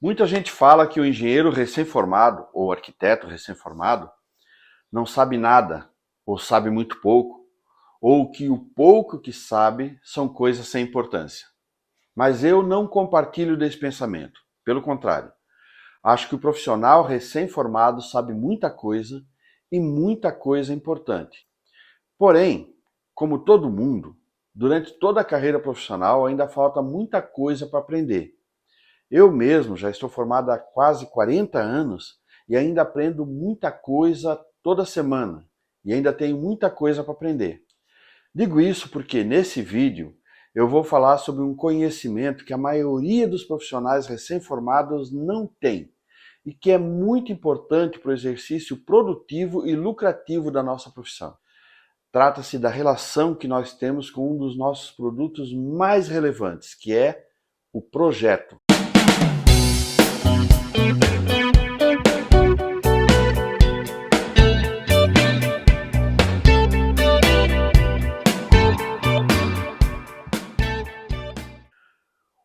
Muita gente fala que o engenheiro recém-formado ou arquiteto recém-formado não sabe nada, ou sabe muito pouco, ou que o pouco que sabe são coisas sem importância. Mas eu não compartilho desse pensamento. Pelo contrário, acho que o profissional recém-formado sabe muita coisa e muita coisa importante. Porém, como todo mundo, durante toda a carreira profissional ainda falta muita coisa para aprender. Eu mesmo já estou formado há quase 40 anos e ainda aprendo muita coisa toda semana e ainda tenho muita coisa para aprender. Digo isso porque nesse vídeo eu vou falar sobre um conhecimento que a maioria dos profissionais recém-formados não tem e que é muito importante para o exercício produtivo e lucrativo da nossa profissão. Trata-se da relação que nós temos com um dos nossos produtos mais relevantes, que é o projeto.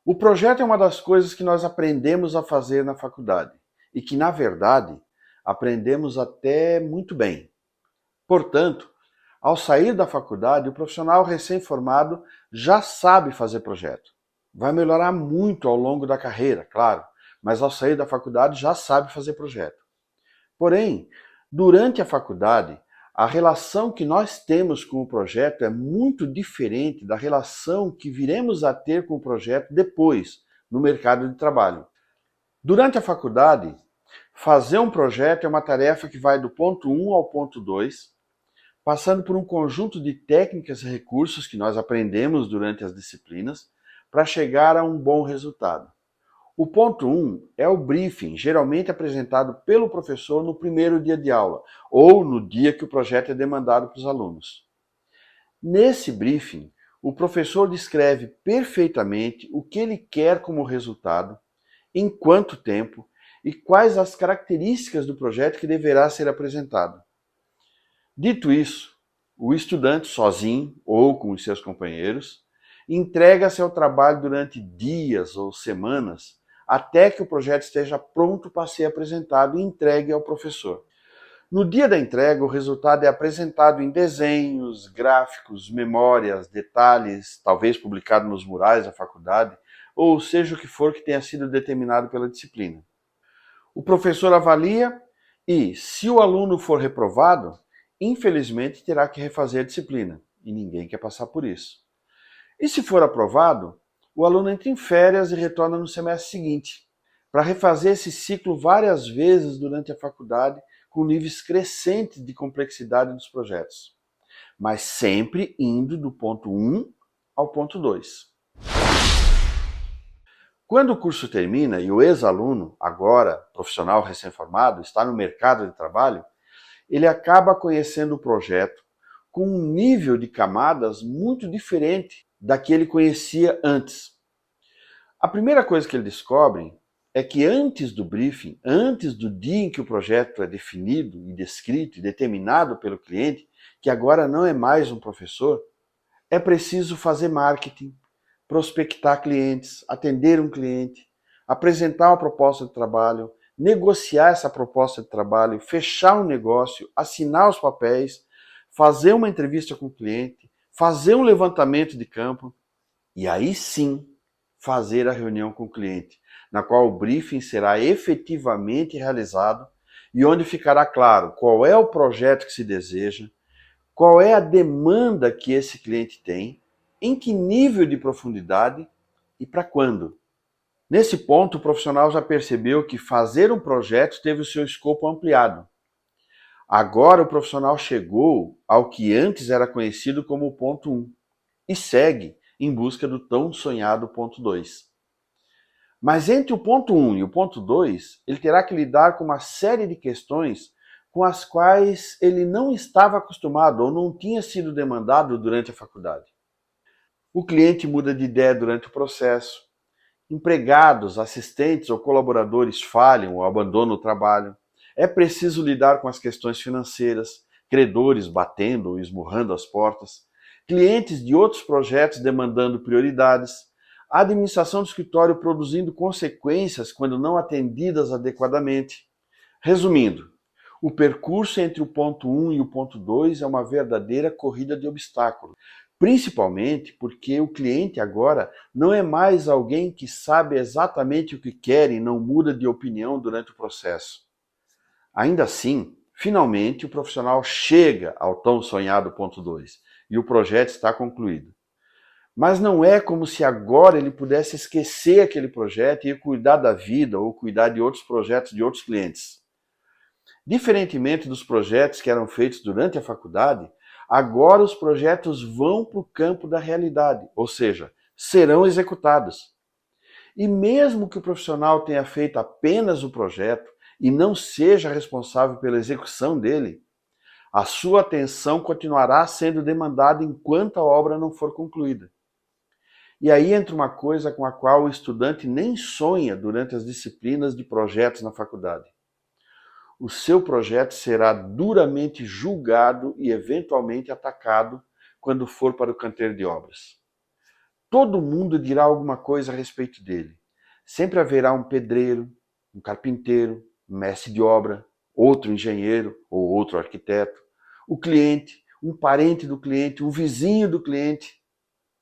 O projeto é uma das coisas que nós aprendemos a fazer na faculdade e que, na verdade, aprendemos até muito bem. Portanto, ao sair da faculdade, o profissional recém-formado já sabe fazer projeto. Vai melhorar muito ao longo da carreira, claro, mas ao sair da faculdade já sabe fazer projeto. Porém, durante a faculdade, a relação que nós temos com o projeto é muito diferente da relação que viremos a ter com o projeto depois, no mercado de trabalho. Durante a faculdade, fazer um projeto é uma tarefa que vai do ponto 1 ao ponto 2, passando por um conjunto de técnicas e recursos que nós aprendemos durante as disciplinas para chegar a um bom resultado. O ponto 1 é o briefing, geralmente apresentado pelo professor no primeiro dia de aula, ou no dia que o projeto é demandado para os alunos. Nesse briefing, o professor descreve perfeitamente o que ele quer como resultado, em quanto tempo e quais as características do projeto que deverá ser apresentado. Dito isso, o estudante, sozinho ou com os seus companheiros, entrega-se ao trabalho durante dias ou semanas, até que o projeto esteja pronto para ser apresentado e entregue ao professor. No dia da entrega, o resultado é apresentado em desenhos, gráficos, memórias, detalhes, talvez publicado nos murais da faculdade, ou seja o que for que tenha sido determinado pela disciplina. O professor avalia e, se o aluno for reprovado, infelizmente terá que refazer a disciplina, e ninguém quer passar por isso. E se for aprovado, o aluno entra em férias e retorna no semestre seguinte, para refazer esse ciclo várias vezes durante a faculdade, com níveis crescentes de complexidade dos projetos, mas sempre indo do ponto 1 ao ponto 2. Quando o curso termina e o ex-aluno, agora profissional recém-formado, está no mercado de trabalho, ele acaba conhecendo o projeto com um nível de camadas muito diferente da que ele conhecia antes. A primeira coisa que ele descobre é que antes do briefing, antes do dia em que o projeto é definido e descrito e determinado pelo cliente, que agora não é mais um professor, é preciso fazer marketing, prospectar clientes, atender um cliente, apresentar uma proposta de trabalho, negociar essa proposta de trabalho, fechar um negócio, assinar os papéis, fazer uma entrevista com o cliente, fazer um levantamento de campo e aí sim fazer a reunião com o cliente, na qual o briefing será efetivamente realizado e onde ficará claro qual é o projeto que se deseja, qual é a demanda que esse cliente tem, em que nível de profundidade e para quando. Nesse ponto, o profissional já percebeu que fazer um projeto teve o seu escopo ampliado. Agora o profissional chegou ao que antes era conhecido como o ponto 1 e segue em busca do tão sonhado ponto 2. Mas entre o ponto 1 e o ponto 2, ele terá que lidar com uma série de questões com as quais ele não estava acostumado ou não tinha sido demandado durante a faculdade. O cliente muda de ideia durante o processo, empregados, assistentes ou colaboradores falham ou abandonam o trabalho, é preciso lidar com as questões financeiras, credores batendo ou esmurrando as portas, clientes de outros projetos demandando prioridades, A administração do escritório produzindo consequências quando não atendidas adequadamente. Resumindo, o percurso entre o ponto 1 e o ponto 2 é uma verdadeira corrida de obstáculos, principalmente porque o cliente agora não é mais alguém que sabe exatamente o que quer e não muda de opinião durante o processo. Ainda assim, finalmente o profissional chega ao tão sonhado ponto 2 e o projeto está concluído. Mas não é como se agora ele pudesse esquecer aquele projeto e ir cuidar da vida ou cuidar de outros projetos de outros clientes. Diferentemente dos projetos que eram feitos durante a faculdade, agora os projetos vão para o campo da realidade, ou seja, serão executados. E mesmo que o profissional tenha feito apenas o projeto e não seja responsável pela execução dele, a sua atenção continuará sendo demandada enquanto a obra não for concluída. E aí entra uma coisa com a qual o estudante nem sonha durante as disciplinas de projetos na faculdade. O seu projeto será duramente julgado e eventualmente atacado quando for para o canteiro de obras. Todo mundo dirá alguma coisa a respeito dele. Sempre haverá um pedreiro, um carpinteiro, um mestre de obra, outro engenheiro ou outro arquiteto, o cliente, um parente do cliente, um vizinho do cliente.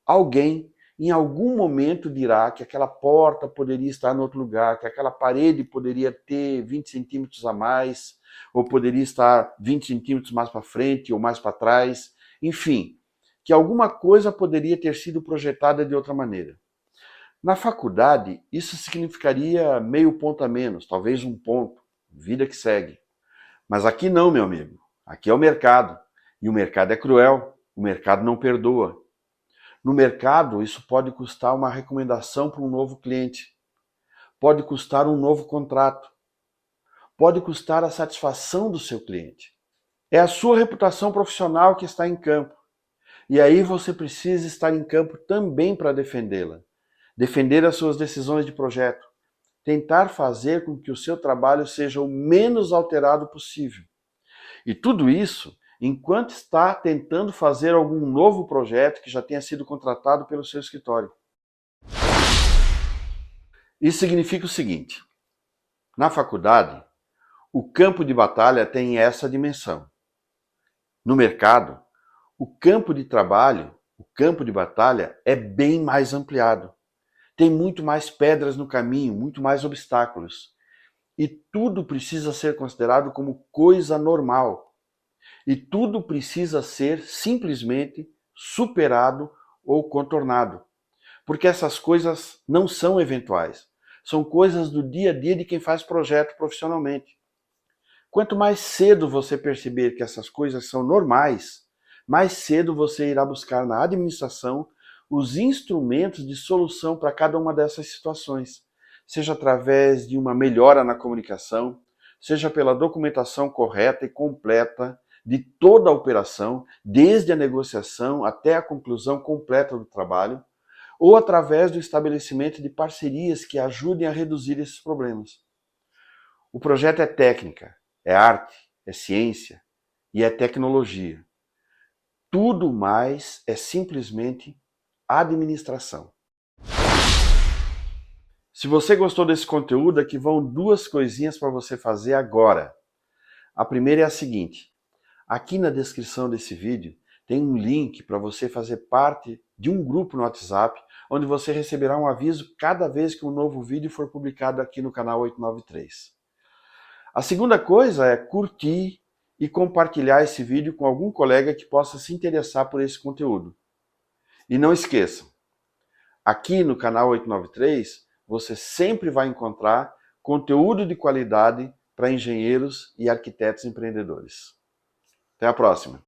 Alguém em algum momento dirá que aquela porta poderia estar em outro lugar, que aquela parede poderia ter 20 centímetros a mais, ou poderia estar 20 centímetros mais para frente ou mais para trás, enfim, que alguma coisa poderia ter sido projetada de outra maneira. Na faculdade, isso significaria meio ponto a menos, talvez um ponto, vida que segue. Mas aqui não, meu amigo, aqui é o mercado, e o mercado é cruel, o mercado não perdoa. No mercado, isso pode custar uma recomendação para um novo cliente, pode custar um novo contrato, pode custar a satisfação do seu cliente. É a sua reputação profissional que está em campo. E aí você precisa estar em campo também para defendê-la. Defender as suas decisões de projeto. Tentar fazer com que o seu trabalho seja o menos alterado possível. E tudo isso enquanto está tentando fazer algum novo projeto que já tenha sido contratado pelo seu escritório. Isso significa o seguinte: na faculdade, o campo de batalha tem essa dimensão. No mercado, o campo de trabalho, o campo de batalha é bem mais ampliado. Tem muito mais pedras no caminho, muito mais obstáculos. E tudo precisa ser considerado como coisa normal. E tudo precisa ser simplesmente superado ou contornado. Porque essas coisas não são eventuais. São coisas do dia a dia de quem faz projeto profissionalmente. Quanto mais cedo você perceber que essas coisas são normais, mais cedo você irá buscar na administração os instrumentos de solução para cada uma dessas situações. Seja através de uma melhora na comunicação, seja pela documentação correta e completa de toda a operação, desde a negociação até a conclusão completa do trabalho, ou através do estabelecimento de parcerias que ajudem a reduzir esses problemas. O projeto é técnica, é arte, é ciência e é tecnologia. Tudo mais é simplesmente administração. Se você gostou desse conteúdo, aqui vão duas coisinhas para você fazer agora. A primeira é a seguinte: aqui na descrição desse vídeo tem um link para você fazer parte de um grupo no WhatsApp, onde você receberá um aviso cada vez que um novo vídeo for publicado aqui no canal 893. A segunda coisa é curtir e compartilhar esse vídeo com algum colega que possa se interessar por esse conteúdo. E não esqueçam, aqui no canal 893 você sempre vai encontrar conteúdo de qualidade para engenheiros e arquitetos empreendedores. Até a próxima!